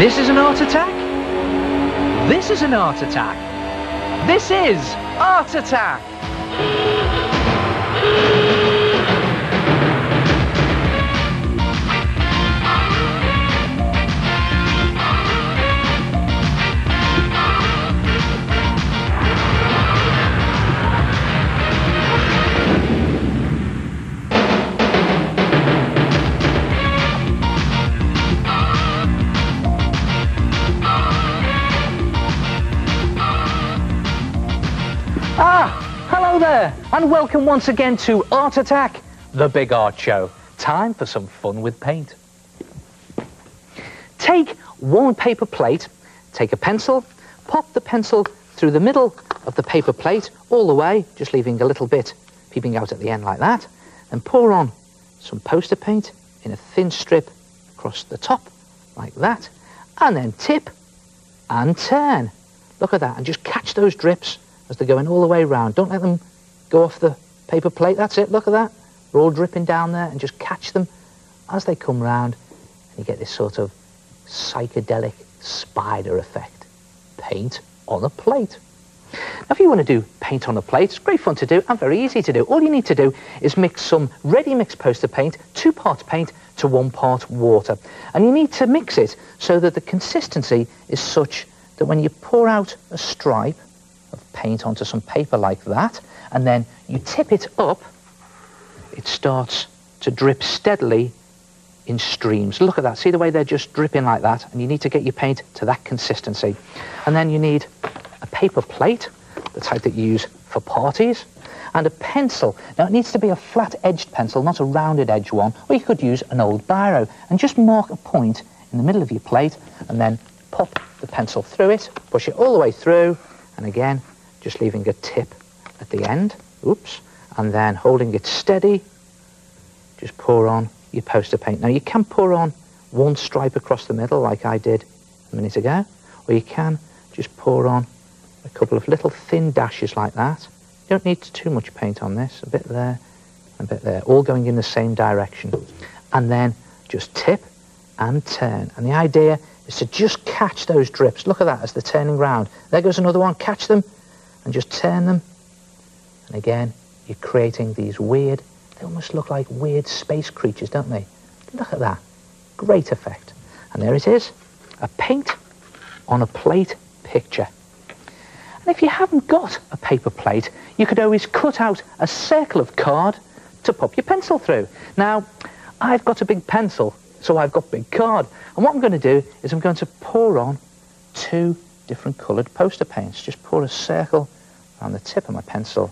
This is an art attack. This is an art attack. This is Art Attack. Hello there, and welcome once again to Art Attack, the big art show. Time for some fun with paint. Take one paper plate, take a pencil, pop the pencil through the middle of the paper plate all the way, just leaving a little bit peeping out at the end like that, and pour on some poster paint in a thin strip across the top like that, and then tip and turn. Look at that, and just catch those drips as they're going all the way around. Don't let them go off the paper plate. That's it, look at that. They're all dripping down there, and just catch them as they come round, and you get this sort of psychedelic spider effect. Paint on a plate. Now, if you want to do paint on a plate, it's great fun to do and very easy to do. All you need to do is mix some ready mixed poster paint, 2 parts paint to 1 part water. And you need to mix it so that the consistency is such that when you pour out a stripe of paint onto some paper like that, and then you tip it up, it starts to drip steadily in streams. Look at that, see the way they're just dripping like that, and you need to get your paint to that consistency. And then you need a paper plate, the type that you use for parties, and a pencil. Now it needs to be a flat-edged pencil, not a rounded edge one, or you could use an old biro, and just mark a point in the middle of your plate, and then pop the pencil through it, push it all the way through, and again, just leaving a tip at the end, oops, and then holding it steady, just pour on your poster paint. Now you can pour on 1 stripe across the middle like I did a minute ago, or you can just pour on a couple of little thin dashes like that. You don't need too much paint on this, a bit there, a bit there, all going in the same direction. And then just tip and turn. And the idea is to just catch those drips. Look at that as they're turning round. There goes another one, catch them, and just turn them. And again, you're creating these weird, they almost look like weird space creatures, don't they? Look at that. Great effect. And there it is, a paint on a plate picture. And if you haven't got a paper plate, you could always cut out a circle of card to pop your pencil through. Now, I've got a big pencil, so I've got big card. And what I'm going to do is I'm going to pour on 2 different coloured poster paints. Just pour a circle around the tip of my pencil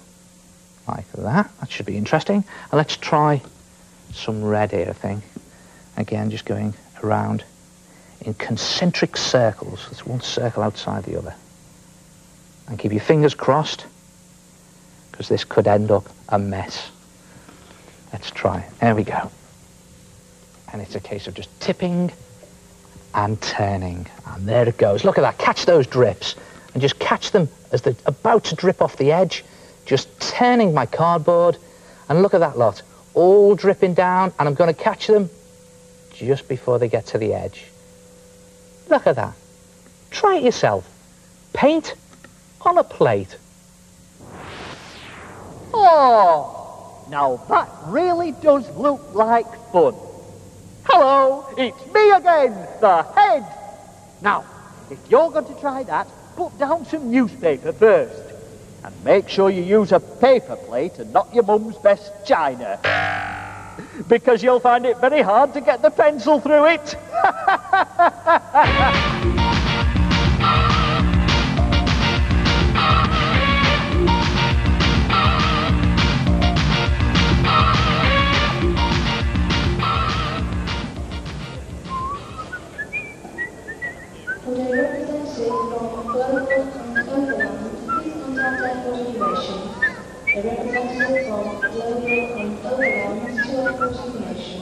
like that. That should be interesting. And let's try some red here, I think. Again, just going around in concentric circles. There's 1 circle outside the other. And keep your fingers crossed, because this could end up a mess. Let's try. There we go. And it's a case of just tipping and turning. And there it goes. Look at that. Catch those drips. And just catch them as they're about to drip off the edge. Just turning my cardboard. And look at that lot. All dripping down. And I'm going to catch them just before they get to the edge. Look at that. Try it yourself. Paint on a plate. Oh, now that really does look like fun. Hello, it's me again, the head. Now, if you're going to try that, put down some newspaper first. And make sure you use a paper plate and not your mum's best china. Because you'll find it very hard to get the pencil through it. A representative from Colonial and Overland to our continuation.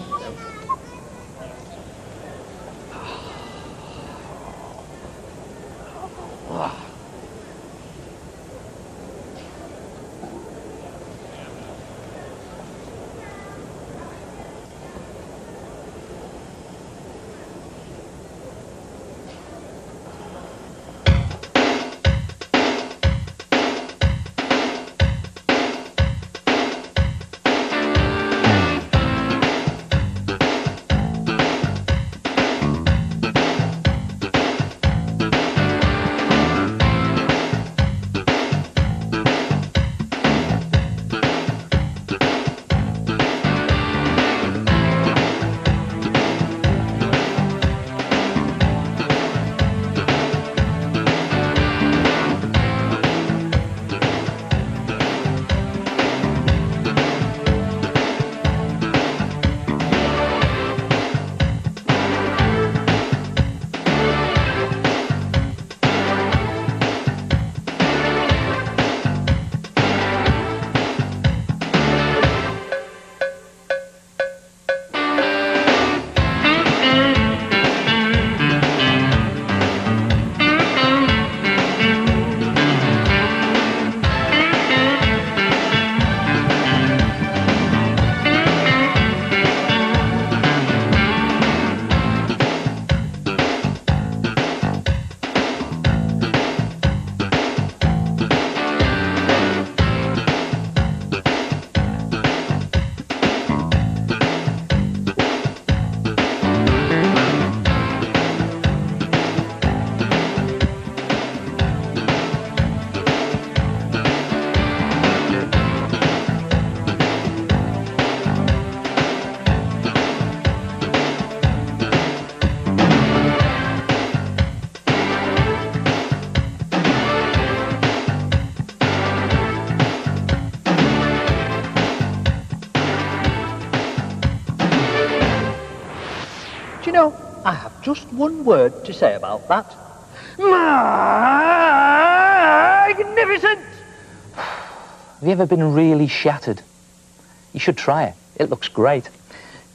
just one word to say about that. Magnificent! Have you ever been really shattered? You should try it. It looks great.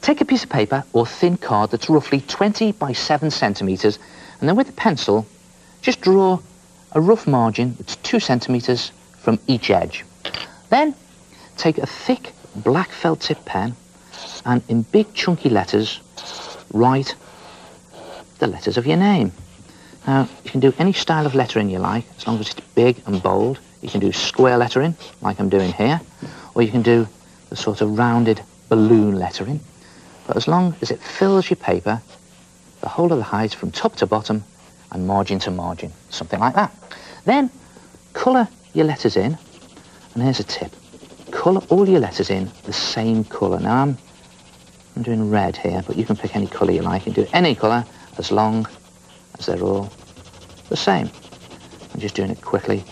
Take a piece of paper or thin card that's roughly 20 by 7 centimetres, and then with a pencil, just draw a rough margin that's 2 centimetres from each edge. Then take a thick black felt tip pen and in big chunky letters write the letters of your name. Now, you can do any style of lettering you like, as long as it's big and bold. You can do square lettering, like I'm doing here, or you can do the sort of rounded balloon lettering. But as long as it fills your paper, the whole of the height from top to bottom and margin to margin, something like that. Then colour your letters in, and here's a tip. Colour all your letters in the same colour. Now I'm doing red here, but you can pick any colour you like. You can do any colour as long as they're all the same. I'm just doing it quickly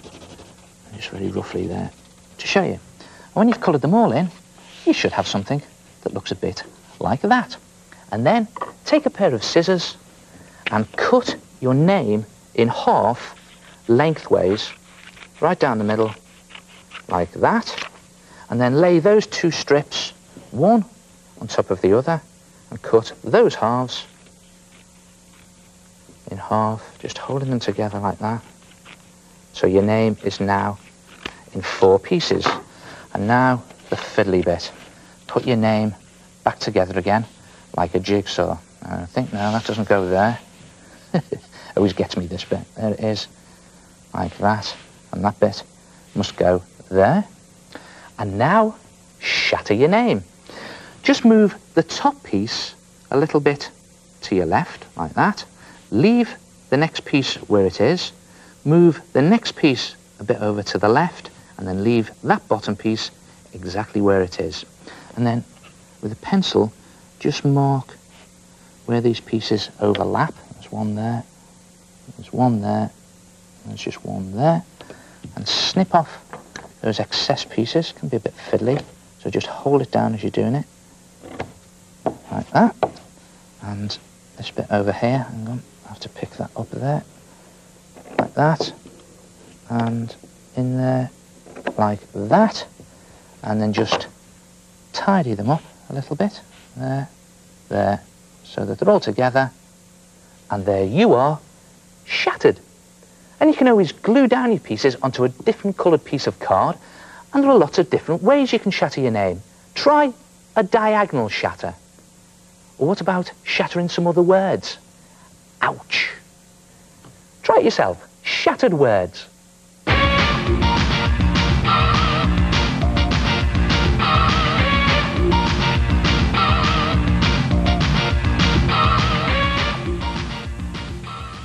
and just really roughly there to show you. And when you've coloured them all in, you should have something that looks a bit like that. And then take a pair of scissors and cut your name in half lengthways, right down the middle, like that. And then lay those two strips, one on top of the other, and cut those halves in half, just holding them together like that. So your name is now in 4 pieces. And now the fiddly bit. Put your name back together again, like a jigsaw. I think, no, that doesn't go there. Always gets me, this bit. There it is, like that. And that bit must go there. And now, shatter your name. Just move the top piece a little bit to your left, like that. Leave the next piece where it is. Move the next piece a bit over to the left, and then leave that bottom piece exactly where it is. And then, with a pencil, just mark where these pieces overlap. There's one there, there's one there, and there's just one there. And snip off those excess pieces. Can be a bit fiddly, so just hold it down as you're doing it, like that. And this bit over here, hang on, I have to pick that up there, like that, and in there, like that, and then just tidy them up a little bit, there, so that they're all together, and there you are, shattered. And you can always glue down your pieces onto a different coloured piece of card, and there are lots of different ways you can shatter your name. Try a diagonal shatter. Or what about shattering some other words? Ouch. Try it yourself. Shattered words.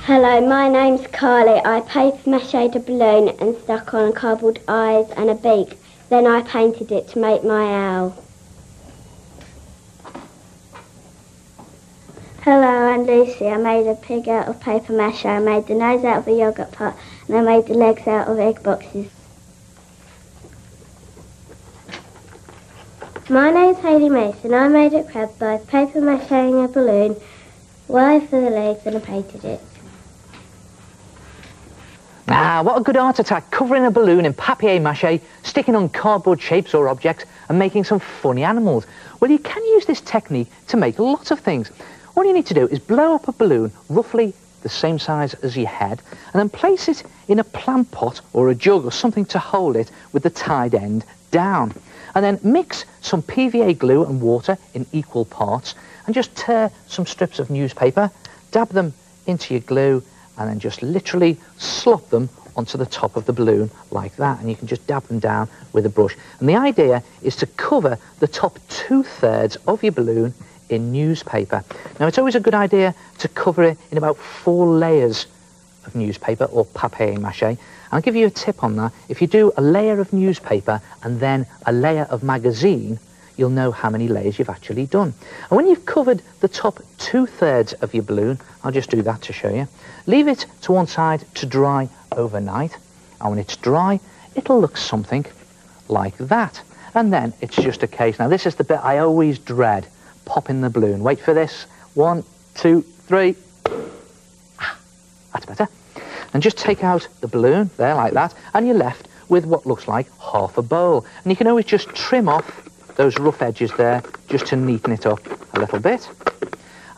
Hello, my name's Carly. I paper mache a balloon and stuck on cardboard eyes and a beak. Then I painted it to make my owl. Hello, I'm Lucy. I made a pig out of paper mache. I made the nose out of a yoghurt pot and I made the legs out of egg boxes. My name's Hayley Mason. I made a crab by paper macheing a balloon, wire for the legs, and I painted it. Ah, what a good art attack, covering a balloon in papier-mâché, sticking on cardboard shapes or objects, and making some funny animals. Well, you can use this technique to make lots of things. All you need to do is blow up a balloon roughly the same size as your head, and then place it in a plant pot or a jug or something to hold it with the tied end down. And then mix some PVA glue and water in equal parts, and just tear some strips of newspaper, dab them into your glue, and then just literally slop them onto the top of the balloon like that, and you can just dab them down with a brush. And the idea is to cover the top 2/3 of your balloon in newspaper. Now, it's always a good idea to cover it in about 4 layers of newspaper or papier-mâché. I'll give you a tip on that. If you do a layer of newspaper and then a layer of magazine, you'll know how many layers you've actually done. And when you've covered the top 2/3 of your balloon, I'll just do that to show you, leave it to one side to dry overnight. And when it's dry, it'll look something like that. And then it's just a case, now this is the bit I always dread, popping the balloon. Wait for this, 1, 2, 3. better. And just take out the balloon there like that, and you're left with what looks like half a bowl. And you can always just trim off those rough edges there just to neaten it up a little bit.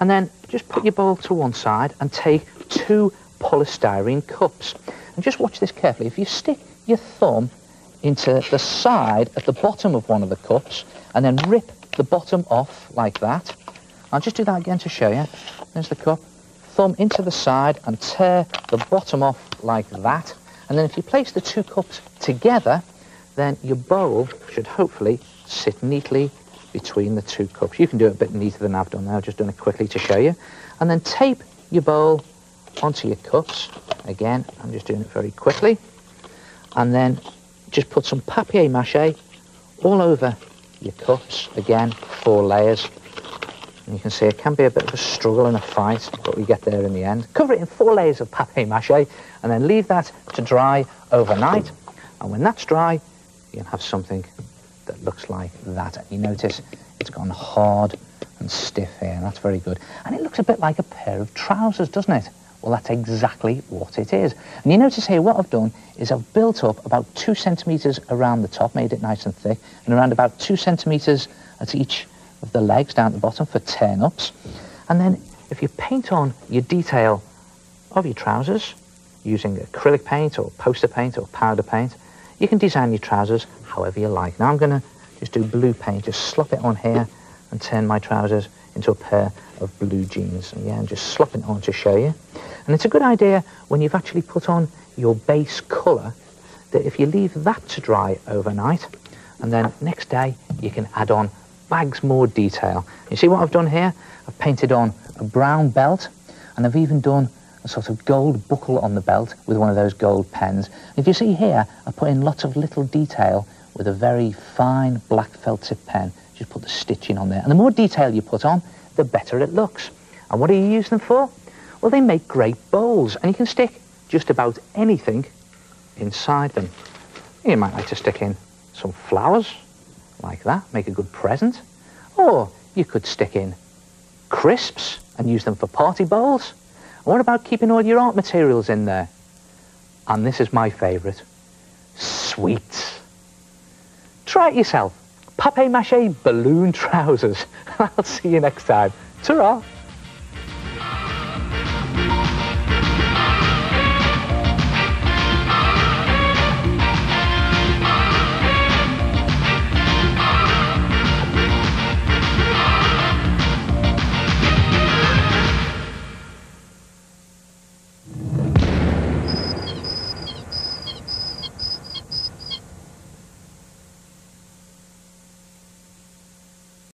And then just put your bowl to one side and take 2 polystyrene cups. And just watch this carefully. If you stick your thumb into the side at the bottom of one of the cups and then rip the bottom off like that. I'll just do that again to show you. There's the cup. Thumb into the side and tear the bottom off like that. And then if you place the 2 cups together, then your bowl should hopefully sit neatly between the 2 cups. You can do it a bit neater than I've done there. I've just done it quickly to show you. And then tape your bowl onto your cups. Again, I'm just doing it very quickly. And then just put some papier-mâché all over your cups. Again, 4 layers. And you can see it can be a bit of a struggle and a fight, but we get there in the end. Cover it in 4 layers of papier-mâché and then leave that to dry overnight. And when that's dry, you can have something that looks like that. And you notice it's gone hard and stiff here, and that's very good. And it looks a bit like a pair of trousers, doesn't it? Well, that's exactly what it is. And you notice here what I've done is I've built up about 2 centimetres around the top, made it nice and thick, and around about 2 centimetres at each of the legs down at the bottom for turn-ups. And then if you paint on your detail of your trousers using acrylic paint or poster paint or powder paint, you can design your trousers however you like. Now I'm going to just do blue paint, just slop it on here and turn my trousers into a pair of blue jeans. And yeah, and just slopping it on to show you. And it's a good idea when you've actually put on your base colour that if you leave that to dry overnight, and then next day you can add on bags more detail. You see what I've done here? I've painted on a brown belt, and I've even done a sort of gold buckle on the belt with one of those gold pens. And if you see here, I put in lots of little detail with a very fine black felt tip pen. Just put the stitching on there. And the more detail you put on, the better it looks. And what do you use them for? Well, they make great bowls, and you can stick just about anything inside them. You might like to stick in some flowers, like that, make a good present. Or you could stick in crisps and use them for party bowls. And what about keeping all your art materials in there? And this is my favourite, sweets. Try it yourself. Papier-mâché balloon trousers. I'll see you next time. Ta-ra!